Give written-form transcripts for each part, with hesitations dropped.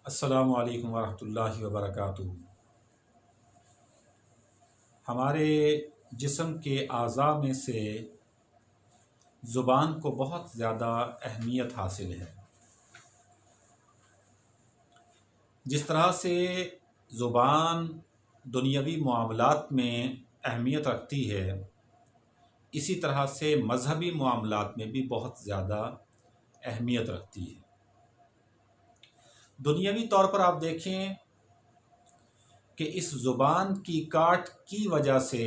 السلام علیکم ورحمۃ اللہ وبرکاتہ۔ ہمارے جسم کے اعضاء میں سے زبان کو بہت زیادہ اہمیت حاصل ہے۔ جس طرح سے زبان دنیاوی معاملات میں اہمیت رکھتی ہے، اسی طرح سے مذہبی معاملات میں بھی بہت زیادہ اہمیت رکھتی ہے۔ دنیاوی طور پر آپ دیکھیں کہ اس زبان کی کاٹ کی وجہ سے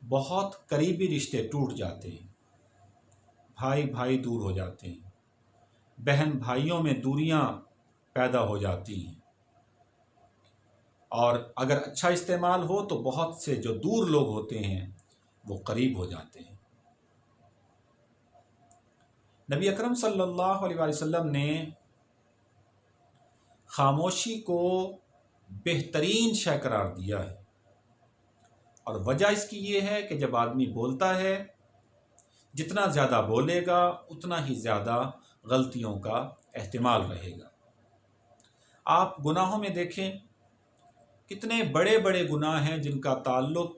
بہت قریبی رشتے ٹوٹ جاتے ہیں، بھائی بھائی دور ہو جاتے ہیں، بہن بھائیوں میں دوریاں پیدا ہو جاتی ہیں، اور اگر اچھا استعمال ہو تو بہت سے جو دور لوگ ہوتے ہیں وہ قریب ہو جاتے ہیں۔ نبی اکرم صلی اللہ علیہ وسلم نے خاموشی کو بہترین شے قرار دیا ہے، اور وجہ اس کی یہ ہے کہ جب آدمی بولتا ہے، جتنا زیادہ بولے گا اتنا ہی زیادہ غلطیوں کا احتمال رہے گا۔ آپ گناہوں میں دیکھیں، کتنے بڑے بڑے گناہ ہیں جن کا تعلق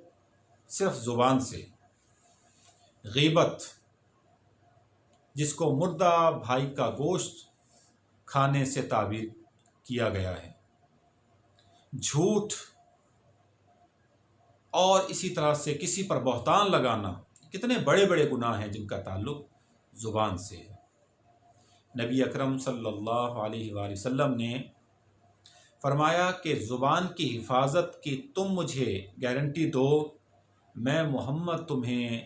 صرف زبان سے۔ غیبت، جس کو مردہ بھائی کا گوشت کھانے سے تعبیر کیا گیا ہے، جھوٹ، اور اسی طرح سے کسی پر بہتان لگانا، کتنے بڑے بڑے گناہ ہیں جن کا تعلق زبان سے ہے۔ نبی اکرم صلی اللہ علیہ وآلہ وسلم نے فرمایا کہ زبان کی حفاظت کی تم مجھے گارنٹی دو، میں محمد تمہیں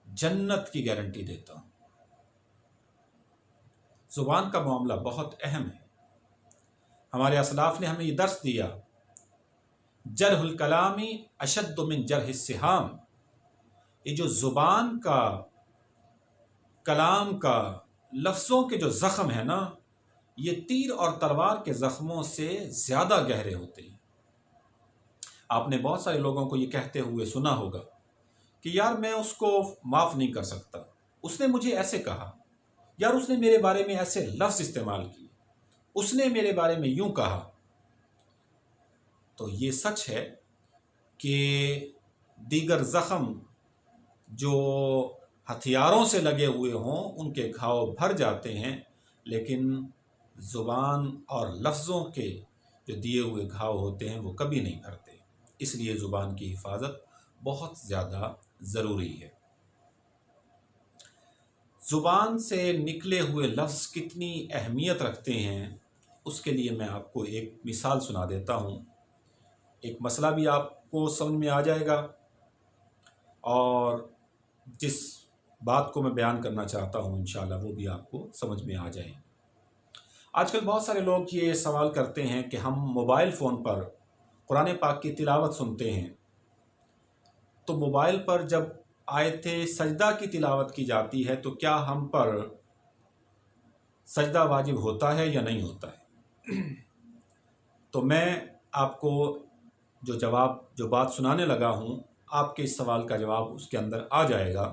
جنت کی گارنٹی دیتا ہوں۔ زبان کا معاملہ بہت اہم ہے۔ ہمارے اسلاف نے ہمیں یہ درس دیا، جرح الکلام اشد من جرح السہام۔ یہ جو زبان کا، کلام کا، لفظوں کے جو زخم ہے نا، یہ تیر اور تلوار کے زخموں سے زیادہ گہرے ہوتے ہیں۔ آپ نے بہت سارے لوگوں کو یہ کہتے ہوئے سنا ہوگا کہ یار میں اس کو معاف نہیں کر سکتا، اس نے مجھے ایسے کہا، یار اس نے میرے بارے میں ایسے لفظ استعمال کیے، اس نے میرے بارے میں یوں کہا۔ تو یہ سچ ہے کہ دیگر زخم جو ہتھیاروں سے لگے ہوئے ہوں ان کے گھاؤ بھر جاتے ہیں، لیکن زبان اور لفظوں کے جو دیے ہوئے گھاؤ ہوتے ہیں وہ کبھی نہیں بھرتے۔ اس لیے زبان کی حفاظت بہت زیادہ ضروری ہے۔ زبان سے نکلے ہوئے لفظ کتنی اہمیت رکھتے ہیں، اس کے لیے میں آپ کو ایک مثال سنا دیتا ہوں۔ ایک مسئلہ بھی آپ کو سمجھ میں آ جائے گا، اور جس بات کو میں بیان کرنا چاہتا ہوں انشاءاللہ وہ بھی آپ کو سمجھ میں آ جائے۔ آج کل بہت سارے لوگ یہ سوال کرتے ہیں کہ ہم موبائل فون پر قرآن پاک کی تلاوت سنتے ہیں، تو موبائل پر جب آیت سجدہ کی تلاوت کی جاتی ہے تو کیا ہم پر سجدہ واجب ہوتا ہے یا نہیں ہوتا ہے؟ تو میں آپ کو جو بات سنانے لگا ہوں، آپ کے اس سوال کا جواب اس کے اندر آ جائے گا۔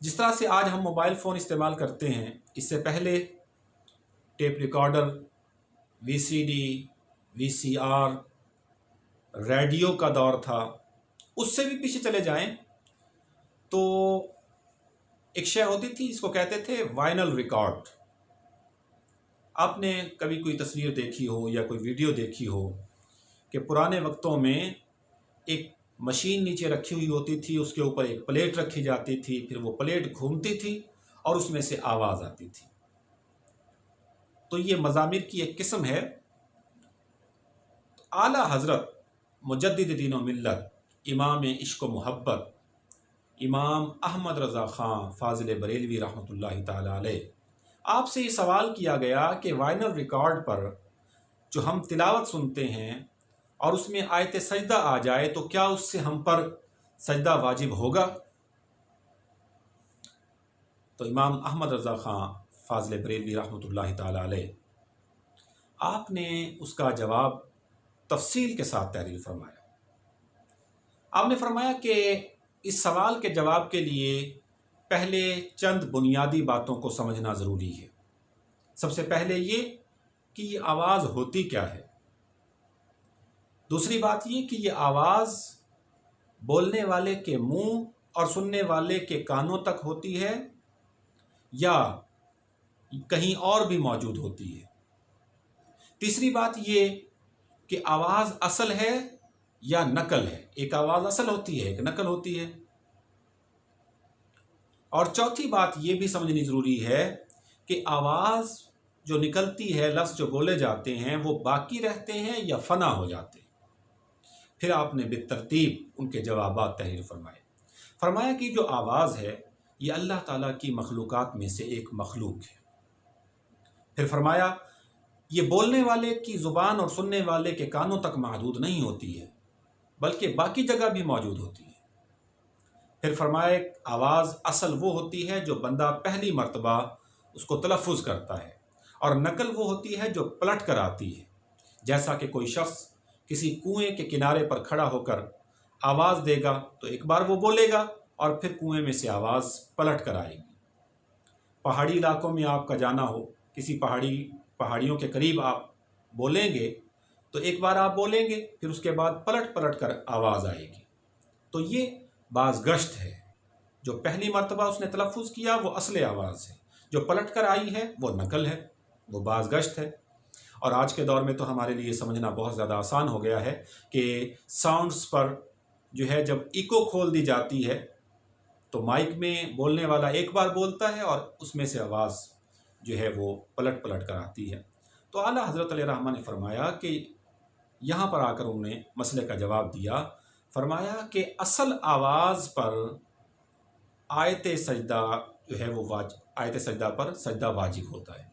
جس طرح سے آج ہم موبائل فون استعمال کرتے ہیں، اس سے پہلے ٹیپ ریکارڈر، وی سی ڈی، وی سی آر، ریڈیو کا دور تھا۔ اس سے بھی پیچھے چلے جائیں تو ایک شے ہوتی تھی، اس کو کہتے تھے وائنل ریکارڈ۔ آپ نے کبھی کوئی تصویر دیکھی ہو یا کوئی ویڈیو دیکھی ہو کہ پرانے وقتوں میں ایک مشین نیچے رکھی ہوئی ہوتی تھی، اس کے اوپر ایک پلیٹ رکھی جاتی تھی، پھر وہ پلیٹ گھومتی تھی اور اس میں سے آواز آتی تھی۔ تو یہ مزامیر کی ایک قسم ہے۔ اعلیٰ حضرت مجدد دین و ملت، امام عشق و محبت، امام احمد رضا خان فاضل بریلوی رحمۃ اللہ تعالی علیہ، آپ سے یہ سوال کیا گیا کہ وائنل ریکارڈ پر جو ہم تلاوت سنتے ہیں اور اس میں آیت سجدہ آ جائے تو کیا اس سے ہم پر سجدہ واجب ہوگا؟ تو امام احمد رضا خان فاضل بریلوی رحمۃ اللہ تعالی علیہ، آپ نے اس کا جواب تفصیل کے ساتھ تحریر فرمایا۔ آپ نے فرمایا کہ اس سوال کے جواب کے لیے پہلے چند بنیادی باتوں کو سمجھنا ضروری ہے۔ سب سے پہلے یہ کہ یہ آواز ہوتی کیا ہے، دوسری بات یہ کہ یہ آواز بولنے والے کے منہ اور سننے والے کے کانوں تک ہوتی ہے یا کہیں اور بھی موجود ہوتی ہے، تیسری بات یہ کہ آواز اصل ہے یا نقل ہے، ایک آواز اصل ہوتی ہے ایک نقل ہوتی ہے، اور چوتھی بات یہ بھی سمجھنی ضروری ہے کہ آواز جو نکلتی ہے، لفظ جو بولے جاتے ہیں وہ باقی رہتے ہیں یا فنا ہو جاتے ہیں۔ پھر آپ نے بالترتیب ان کے جوابات تحریر فرمایا کہ جو آواز ہے یہ اللہ تعالیٰ کی مخلوقات میں سے ایک مخلوق ہے۔ پھر فرمایا یہ بولنے والے کی زبان اور سننے والے کے کانوں تک محدود نہیں ہوتی ہے بلکہ باقی جگہ بھی موجود ہوتی ہے۔ پھر فرمایا آواز اصل وہ ہوتی ہے جو بندہ پہلی مرتبہ اس کو تلفظ کرتا ہے، اور نقل وہ ہوتی ہے جو پلٹ کر آتی ہے، جیسا کہ کوئی شخص کسی کنویں کے کنارے پر کھڑا ہو کر آواز دے گا تو ایک بار وہ بولے گا اور پھر کنویں میں سے آواز پلٹ کر آئے گی۔ پہاڑی علاقوں میں آپ کا جانا ہو، کسی پہاڑیوں کے قریب آپ بولیں گے تو ایک بار آپ بولیں گے پھر اس کے بعد پلٹ کر آواز آئے گی، تو یہ باز گشت ہے۔ جو پہلی مرتبہ اس نے تلفظ کیا وہ اصل آواز ہے، جو پلٹ کر آئی ہے وہ نقل ہے، وہ باز گشت ہے۔ اور آج کے دور میں تو ہمارے لیے سمجھنا بہت زیادہ آسان ہو گیا ہے کہ ساؤنڈز پر جو ہے جب ایکو کھول دی جاتی ہے تو مائک میں بولنے والا ایک بار بولتا ہے اور اس میں سے آواز جو ہے وہ پلٹ کر آتی ہے۔ تو اعلیٰ حضرت علیہ رحمہ نے فرمایا کہ یہاں پر آ کر انہوں نے مسئلے کا جواب دیا، فرمایا کہ اصل آواز پر آیت سجدہ جو ہے وہ آیت سجدہ پر سجدہ واجب ہوتا ہے،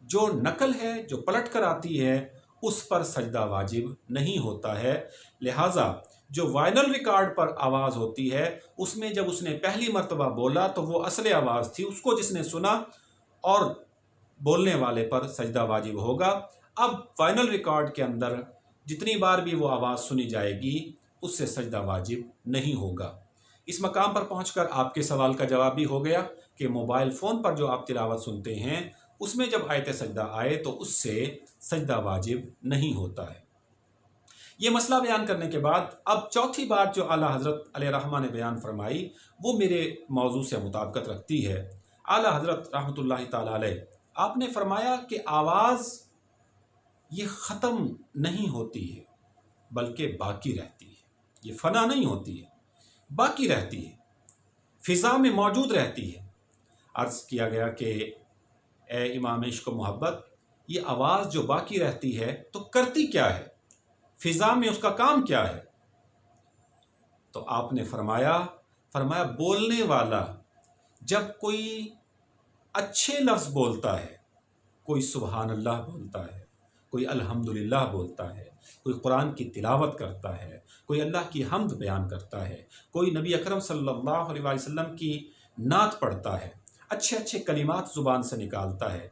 جو نقل ہے جو پلٹ کر آتی ہے اس پر سجدہ واجب نہیں ہوتا ہے۔ لہٰذا جو وائنل ریکارڈ پر آواز ہوتی ہے اس میں جب اس نے پہلی مرتبہ بولا تو وہ اصل آواز تھی، اس کو جس نے سنا اور بولنے والے پر سجدہ واجب ہوگا۔ اب وائنل ریکارڈ کے اندر جتنی بار بھی وہ آواز سنی جائے گی اس سے سجدہ واجب نہیں ہوگا۔ اس مقام پر پہنچ کر آپ کے سوال کا جواب بھی ہو گیا کہ موبائل فون پر جو آپ تلاوت سنتے ہیں اس میں جب آیت سجدہ آئے تو اس سے سجدہ واجب نہیں ہوتا ہے۔ یہ مسئلہ بیان کرنے کے بعد اب چوتھی بات جو اعلیٰ حضرت علیہ رحمہ نے بیان فرمائی وہ میرے موضوع سے مطابقت رکھتی ہے۔ اعلیٰ حضرت رحمۃ اللہ تعالیٰ علیہ آپ نے فرمایا کہ آواز یہ ختم نہیں ہوتی ہے بلکہ باقی رہتی ہے، یہ فنا نہیں ہوتی ہے، باقی رہتی ہے، فضا میں موجود رہتی ہے۔ عرض کیا گیا کہ اے امام عشق و محبت، یہ آواز جو باقی رہتی ہے تو کرتی کیا ہے، فضا میں اس کا کام کیا ہے؟ تو آپ نے فرمایا بولنے والا جب کوئی اچھے لفظ بولتا ہے، کوئی سبحان اللہ بولتا ہے، کوئی الحمدللہ بولتا ہے، کوئی قرآن کی تلاوت کرتا ہے، کوئی اللہ کی حمد بیان کرتا ہے، کوئی نبی اکرم صلی اللہ علیہ وسلم کی نعت پڑھتا ہے، اچھے اچھے کلمات زبان سے نکالتا ہے،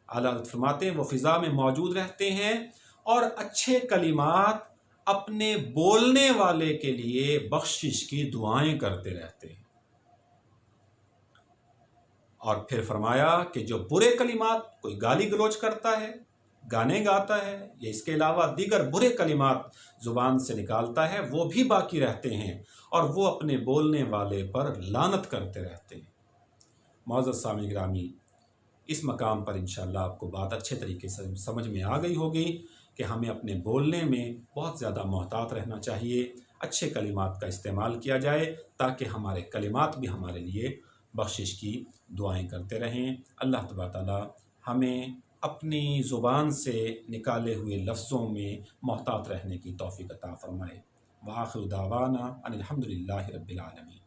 اعلیٰ فرماتے ہیں وہ فضا میں موجود رہتے ہیں اور اچھے کلمات اپنے بولنے والے کے لیے بخشش کی دعائیں کرتے رہتے ہیں۔ اور پھر فرمایا کہ جو برے کلمات، کوئی گالی گلوچ کرتا ہے، گانے گاتا ہے یا اس کے علاوہ دیگر برے کلمات زبان سے نکالتا ہے، وہ بھی باقی رہتے ہیں اور وہ اپنے بولنے والے پر لعنت کرتے رہتے ہیں۔ معزز سامعین گرامی، اس مقام پر انشاءاللہ آپ کو بات اچھے طریقے سے سمجھ میں آ گئی ہوگی کہ ہمیں اپنے بولنے میں بہت زیادہ محتاط رہنا چاہیے، اچھے کلمات کا استعمال کیا جائے تاکہ ہمارے کلمات بھی ہمارے لیے بخشش کی دعائیں کرتے رہیں۔ اللہ تبارک تعالیٰ ہمیں اپنی زبان سے نکالے ہوئے لفظوں میں محتاط رہنے کی توفیق عطا فرمائے۔ وآخر دعوانا ان الحمدللہ رب العالمین۔